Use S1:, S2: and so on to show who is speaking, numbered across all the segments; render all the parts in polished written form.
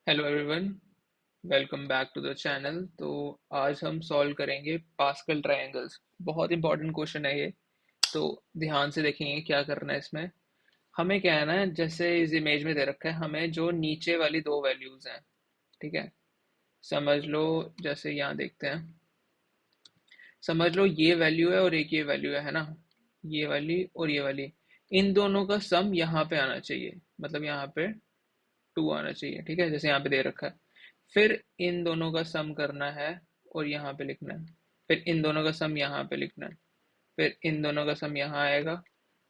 S1: Hello everyone, welcome back to the channel. तो आज हम सॉल्व करेंगे पास्कल ट्रायंगल्स। बहुत इंपॉर्टेंट क्वेश्चन है ये। तो ध्यान से देखेंगे क्या करना है इसमें। हमें क्या है ना, जैसे इस इमेज में दे रखा है, हमें जो नीचे वाली दो वैल्यूज हैं, ठीक है, समझ लो। जैसे यहाँ देखते हैं, समझ लो ये वैल्यू है और एक ये वैल्यू है ना, ये वाली और ये वाली। इन दोनों का सम यहाँ पे आना चाहिए, मतलब यहाँ पे टू आना चाहिए, ठीक है, जैसे यहाँ पे दे रखा है। फिर इन दोनों का सम करना है और यहाँ पे लिखना है। फिर इन दोनों का सम यहाँ पे लिखना है। फिर इन दोनों का सम यहाँ आएगा,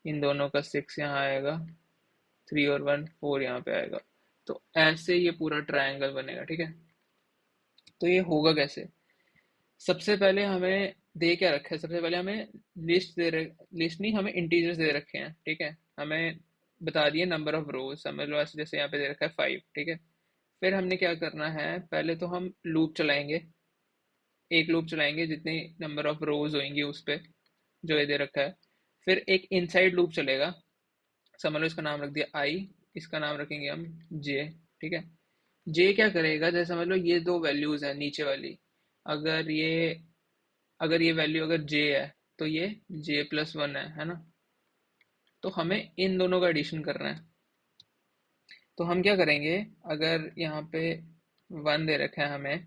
S1: इन दोनों का सिक्स यहाँ आएगा, थ्री और वन फोर यहाँ पे आएगा। तो ऐसे ये पूरा ट्रायंगल बनेगा, ठीक है। तो ये होगा कैसे? सबसे पहले हमें दे क्या रखा है, सबसे पहले हमें लिस्ट नहीं, हमें इंटीजर्स दे रखे हैं, ठीक है। हमें बता दिए नंबर ऑफ रोज, समझ लो ऐसे, जैसे यहाँ पे दे रखा है फाइव, ठीक है। फिर हमने क्या करना है, पहले तो हम लूप चलाएंगे, एक लूप चलाएंगे जितनी नंबर ऑफ रोज होंगी उस पे जो ये दे रखा है। फिर एक इनसाइड लूप चलेगा, समझ लो इसका नाम रख दिया आई, इसका नाम रखेंगे हम जे, ठीक है। जे क्या करेगा, जैसे समझ लो ये दो वैल्यूज है नीचे वाली, अगर ये अगर ये वैल्यू अगर जे है तो ये जे प्लस वन है ना। तो हमें इन दोनों का एडिशन करना है। तो हम क्या करेंगे, अगर यहाँ पे वन दे रखा है हमें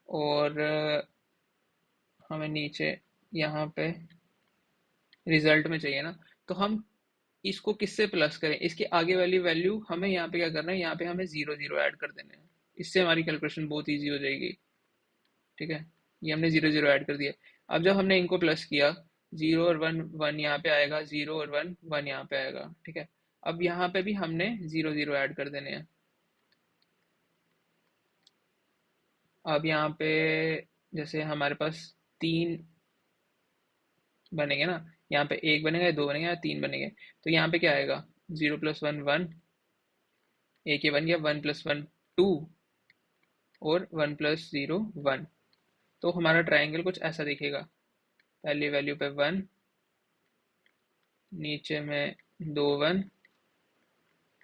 S1: और हमें नीचे यहाँ पे रिजल्ट में चाहिए ना, तो हम इसको किससे प्लस करें, इसके आगे वाली वैल्यू हमें यहाँ पे क्या करना है, यहाँ पे हमें जीरो जीरो ऐड कर देने हैं। इससे हमारी कैलकुलेशन बहुत ईजी हो जाएगी, ठीक है। ये हमने जीरो जीरो ऐड कर दिया। अब जब हमने इनको प्लस किया, जीरो और वन, वन यहाँ पे आएगा, जीरो और वन, वन यहाँ पे आएगा, ठीक है। अब यहाँ पे भी हमने जीरो जीरो ऐड कर देने हैं। अब यहाँ पे जैसे हमारे पास तीन बनेंगे ना, यहाँ पे एक बनेगा, दो बनेंगे, तीन बनेंगे। तो यहाँ पे क्या आएगा, जीरो प्लस वन वन, एक ये बन गया, वन प्लस वन टू, और वन प्लस जीरो वन। तो हमारा ट्राइंगल कुछ ऐसा दिखेगा। पहली वैल्यू पे वन, नीचे में दो वन,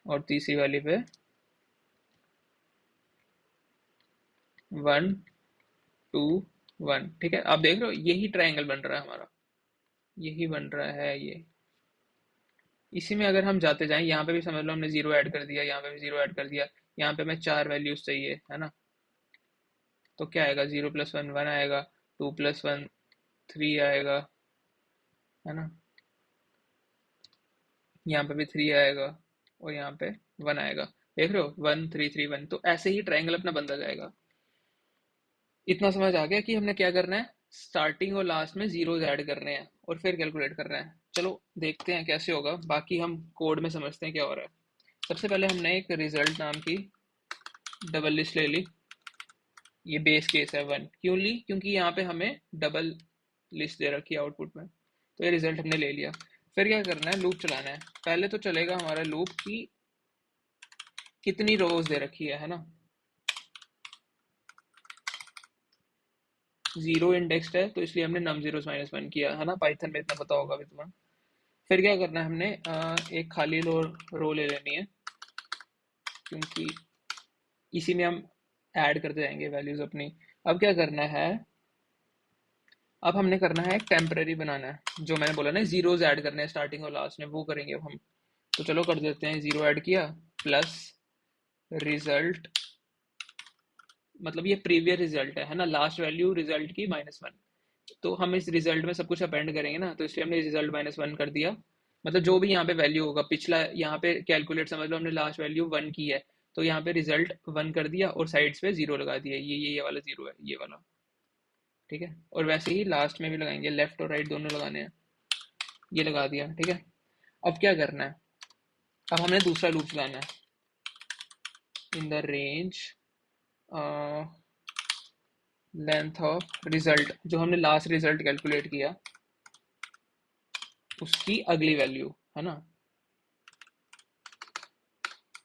S1: और तीसरी वाली पे वन टू वन, ठीक है। आप देख रहे हो यही ट्राइंगल बन रहा है हमारा, यही बन रहा है ये। इसी में अगर हम जाते जाएं, यहाँ पे भी समझ लो हमने जीरो ऐड कर दिया, यहाँ पे भी जीरो ऐड कर दिया। यहाँ पे हमें चार वैल्यूज चाहिए, है ना। तो क्या आएगा, जीरो प्लस वन वन आएगा, टू प्लस वन थ्री आएगा, है ना। यहाँ पे भी थ्री आएगा और यहाँ पे वन आएगा। देख रहे हो, वन थ्री थ्री वन। तो ऐसे ही ट्राइंगल अपना बनता जाएगा। इतना समझ आ गया कि हमने क्या करना है, स्टार्टिंग और लास्ट में जीरोस ऐड करने हैं और फिर कैलकुलेट करना है। चलो देखते हैं कैसे होगा, बाकी हम कोड में समझते हैं क्या हो रहा है। सबसे पहले हमने एक रिजल्ट नाम की डबल लिस्ट ले ली। ये बेस केस है वन, क्यों ली, क्योंकि यहाँ पे हमें डबल लिस्ट दे रखी है आउटपुट में। तो ये रिजल्ट हमने ले लिया। फिर क्या करना है, लूप चलाना है। पहले तो चलेगा हमारा लूप की कितनी रोज दे रखी है ना। जीरो इंडेक्स्ड है तो इसलिए हमने नम जीरो माइनस वन किया, है ना। पाइथन में इतना पता होगा भी तुम्हें। फिर क्या करना है, हमने एक खाली रो ले लेनी है, क्योंकि इसी में हम ऐड करते जाएंगे वैल्यूज अपनी। अब क्या करना है, अब हमने करना है एक टेम्पररी बनाना है, जो मैंने बोला ना जीरोज ऐड करने हैं स्टार्टिंग और लास्ट में, वो करेंगे अब हम। तो चलो कर देते हैं, जीरो ऐड किया प्लस रिजल्ट, मतलब ये प्रीवियस रिजल्ट है ना, लास्ट वैल्यू रिजल्ट की माइनस वन। तो हम इस रिजल्ट में सब कुछ अपेंड करेंगे ना, तो इसलिए हमने रिजल्ट माइनस वन कर दिया। मतलब जो भी यहाँ पे वैल्यू होगा, पिछला यहाँ पे कैलकुलेट, समझ लो हमने लास्ट वैल्यू वन की है, तो यहाँ पे रिजल्ट वन कर दिया और साइड्स पे जीरो लगा दिया, ये वाला जीरो है, ये वाला, ठीक है। और वैसे ही लास्ट में भी लगाएंगे, लेफ्ट और राइट दोनों लगाने हैं, ये लगा दिया, ठीक है। अब क्या करना है, अब हमने दूसरा लूप चलाना है। In the range length of result, जो हमने लास्ट रिजल्ट कैलकुलेट किया उसकी अगली वैल्यू, है ना,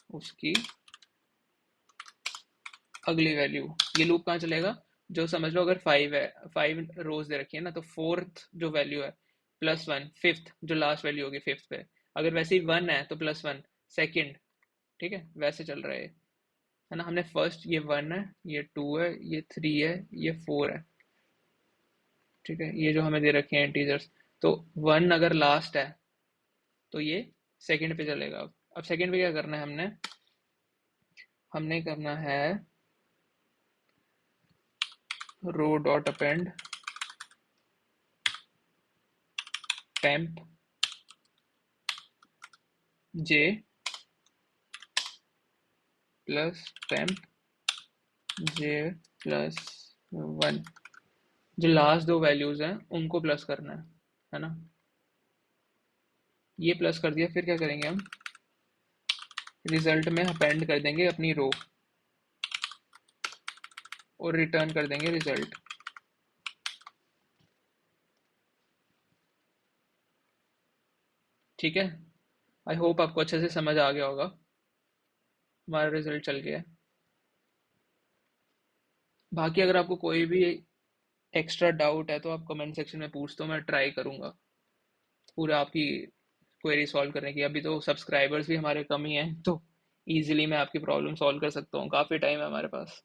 S1: उसकी अगली वैल्यू। ये लूप कहाँ चलेगा, जो समझ लो अगर फाइव है, फाइव रोज दे रखी है ना, तो फोर्थ जो वैल्यू है प्लस वन, फिफ्थ जो लास्ट वैल्यू होगी फिफ्थ पे, अगर वैसे ही वन है तो प्लस वन सेकेंड, ठीक है, वैसे चल रहा है। है ना। हमने फर्स्ट ये 1 है, ये 2 है, ये 3 है, ये 4 है। ठीक है, ये जो हमें दे रखे हैं इंटीजर्स। तो 1 अगर लास्ट है तो ये सेकंड पे चलेगा। अब सेकंड पे क्या करना है, हमने हमने करना है रो डॉट अपेंड टेम्प जे प्लस टेम्प जे प्लस 1। जो लास्ट दो वैल्यूज हैं उनको प्लस करना है ना। ये प्लस कर दिया, फिर क्या करेंगे हम, रिजल्ट में अपेंड कर देंगे अपनी रो और रिटर्न कर देंगे रिजल्ट। ठीक है, आई होप आपको अच्छे से समझ आ गया होगा। हमारा रिजल्ट चल गया है। बाकी अगर आपको कोई भी एक्स्ट्रा डाउट है तो आप कमेंट सेक्शन में पूछ दो, मैं ट्राई करूंगा पूरा आपकी क्वेरी सॉल्व करने की। अभी तो सब्सक्राइबर्स भी हमारे कम ही हैं, तो इजीली मैं आपकी प्रॉब्लम सॉल्व कर सकता हूँ, काफ़ी टाइम है हमारे पास।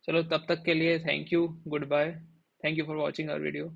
S1: चलो तब तक के लिए thank you, good bye. Thank you for watching our video.